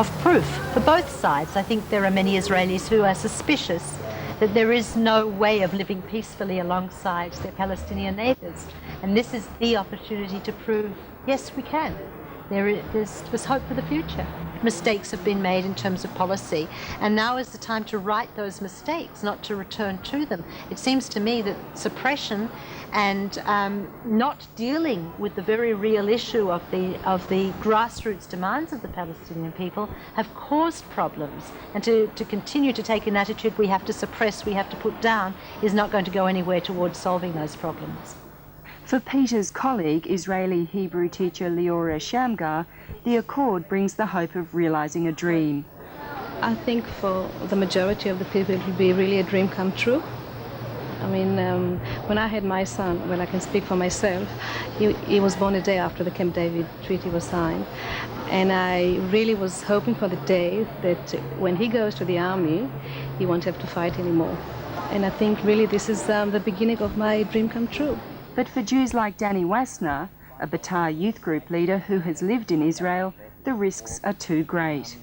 of proof for both sides. I think there are many Israelis who are suspicious that there is no way of living peacefully alongside their Palestinian neighbours. And this is the opportunity to prove, yes, we can. There's hope for the future. Mistakes have been made in terms of policy, and now is the time to right those mistakes, not to return to them. It seems to me that suppression and not dealing with the very real issue of the grassroots demands of the Palestinian people have caused problems. And to continue to take an attitude we have to suppress, we have to put down, is not going to go anywhere towards solving those problems. For Peter's colleague, Israeli Hebrew teacher Leora Shamgar, the accord brings the hope of realising a dream. I think for the majority of the people it will be really a dream come true. I mean, when I had my son, when I can speak for myself, he was born a day after the Camp David Treaty was signed. And I really was hoping for the day that when he goes to the army, he won't have to fight anymore. And I think really this is the beginning of my dream come true. But for Jews like Dani Wassner, a Batar youth group leader who has lived in Israel, the risks are too great.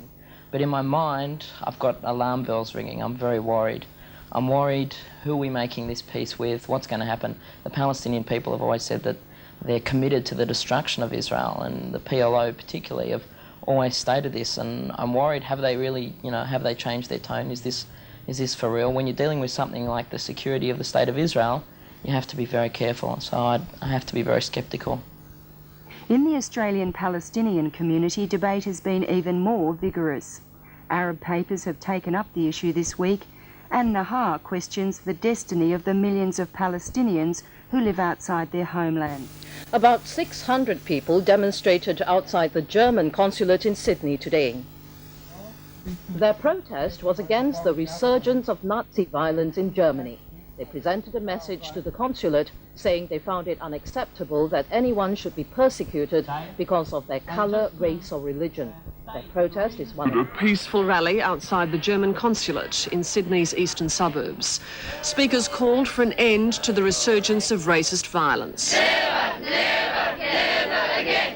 But in my mind, I've got alarm bells ringing. I'm very worried. I'm worried, who are we making this peace with? What's going to happen? The Palestinian people have always said that they're committed to the destruction of Israel, and the PLO particularly have always stated this, and I'm worried, have they really, have they changed their tone? Is this for real? When you're dealing with something like the security of the State of Israel, you have to be very careful, so I have to be very sceptical. In the Australian-Palestinian community, debate has been even more vigorous. Arab papers have taken up the issue this week, and Nahar questions the destiny of the millions of Palestinians who live outside their homeland. About 600 people demonstrated outside the German consulate in Sydney today. Their protest was against the resurgence of Nazi violence in Germany. They presented a message to the consulate saying they found it unacceptable that anyone should be persecuted because of their colour, race or religion. Their protest is one of a peaceful rally outside the German consulate in Sydney's eastern suburbs. Speakers called for an end to the resurgence of racist violence. Never, never, never again.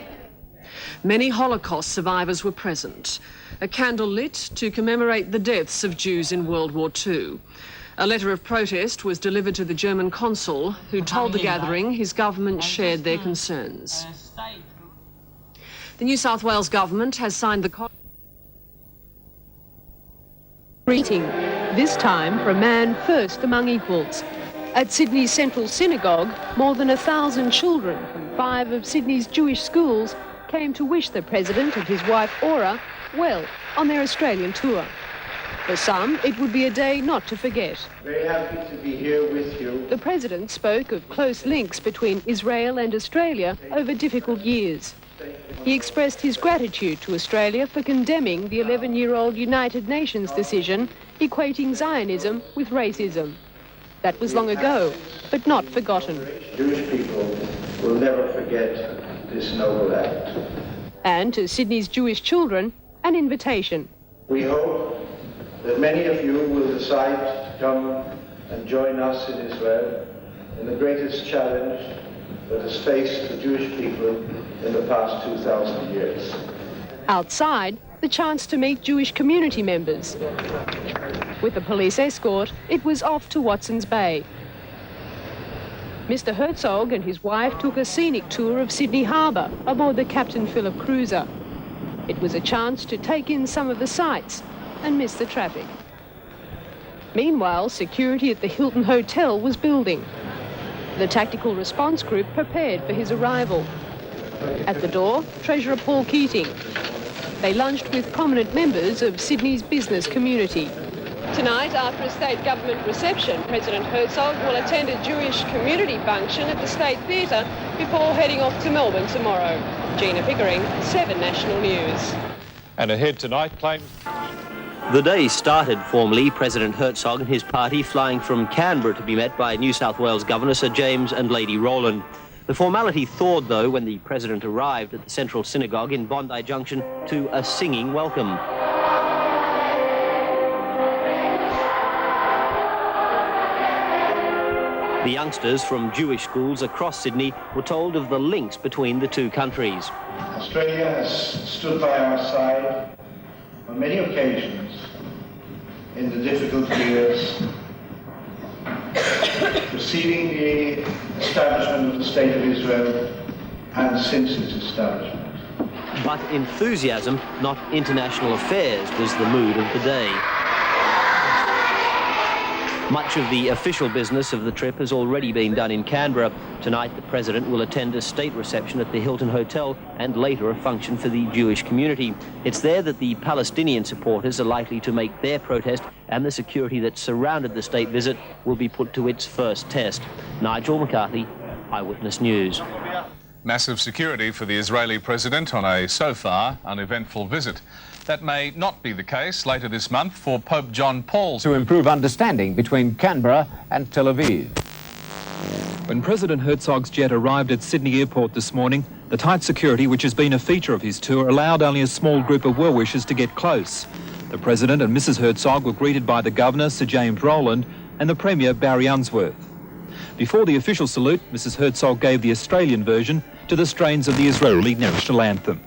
Many Holocaust survivors were present. A candle lit to commemorate the deaths of Jews in World War II. A letter of protest was delivered to the German consul, who told the gathering his government shared their concerns. The New South Wales government has signed the greeting, this time for a man first among equals. At Sydney's Central Synagogue, more than 1,000 children from 5 of Sydney's Jewish schools came to wish the President and his wife Ora well on their Australian tour. For some, it would be a day not to forget. Very happy to be here with you. The President spoke of close links between Israel and Australia over difficult years. He expressed his gratitude to Australia for condemning the 11-year-old United Nations decision equating Zionism with racism. That was long ago, but not forgotten. Jewish people will never forget this noble act. And to Sydney's Jewish children, an invitation. We hope that many of you will decide to come and join us in Israel in the greatest challenge that has faced the Jewish people in the past 2,000 years. Outside, the chance to meet Jewish community members. With a police escort, it was off to Watson's Bay. Mr. Herzog and his wife took a scenic tour of Sydney Harbour aboard the Captain Phillip cruiser. It was a chance to take in some of the sights and miss the traffic. Meanwhile, security at the Hilton Hotel was building. The tactical response group prepared for his arrival. At the door, Treasurer Paul Keating. They lunched with prominent members of Sydney's business community. Tonight, after a state government reception, President Herzog will attend a Jewish community function at the State Theatre before heading off to Melbourne tomorrow. Gina Pickering, 7 National News. And ahead tonight, claims... The day started formally, President Herzog and his party flying from Canberra to be met by New South Wales Governor Sir James and Lady Rowland. The formality thawed, though, when the President arrived at the Central Synagogue in Bondi Junction to a singing welcome. The youngsters from Jewish schools across Sydney were told of the links between the two countries. Australia has stood by our side on many occasions in the difficult years preceding the establishment of the State of Israel and since its establishment. But enthusiasm, not international affairs, was the mood of the day. Much of the official business of the trip has already been done in Canberra. Tonight, the President will attend a state reception at the Hilton Hotel and later a function for the Jewish community. It's there that the Palestinian supporters are likely to make their protest, and the security that surrounded the state visit will be put to its first test. Nigel McCarthy, Eyewitness News. Massive security for the Israeli president on a, so far, uneventful visit. That may not be the case later this month for Pope John Paul. To improve understanding between Canberra and Tel Aviv. When President Herzog's jet arrived at Sydney Airport this morning, the tight security, which has been a feature of his tour, allowed only a small group of well-wishers to get close. The President and Mrs Herzog were greeted by the Governor, Sir James Rowland, and the Premier, Barry Unsworth. Before the official salute, Mrs Herzog gave the Australian version to the strains of the Israeli national anthem.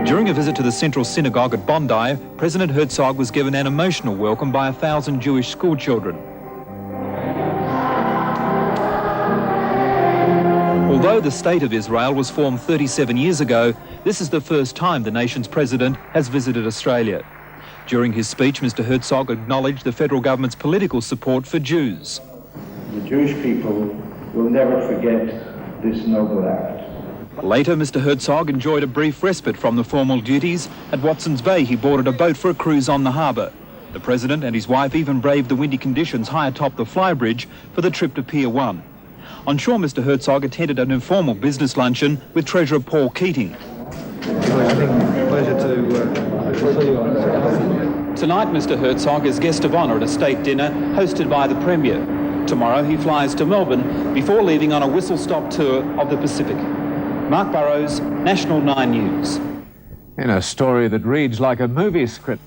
During a visit to the Central Synagogue at Bondi, President Herzog was given an emotional welcome by 1,000 Jewish schoolchildren. Although the State of Israel was formed 37 years ago, this is the first time the nation's president has visited Australia. During his speech, Mr Herzog acknowledged the federal government's political support for Jews. The Jewish people will never forget this noble act. Later, Mr Herzog enjoyed a brief respite from the formal duties. At Watson's Bay, he boarded a boat for a cruise on the harbour. The President and his wife even braved the windy conditions high atop the flybridge for the trip to Pier 1. On shore, Mr Herzog attended an informal business luncheon with Treasurer Paul Keating. Pleasure to see you on. Tonight, Mr Herzog is guest of honour at a state dinner hosted by the Premier. Tomorrow, he flies to Melbourne before leaving on a whistle-stop tour of the Pacific. Mark Burrows, National 9 News. In a story that reads like a movie script,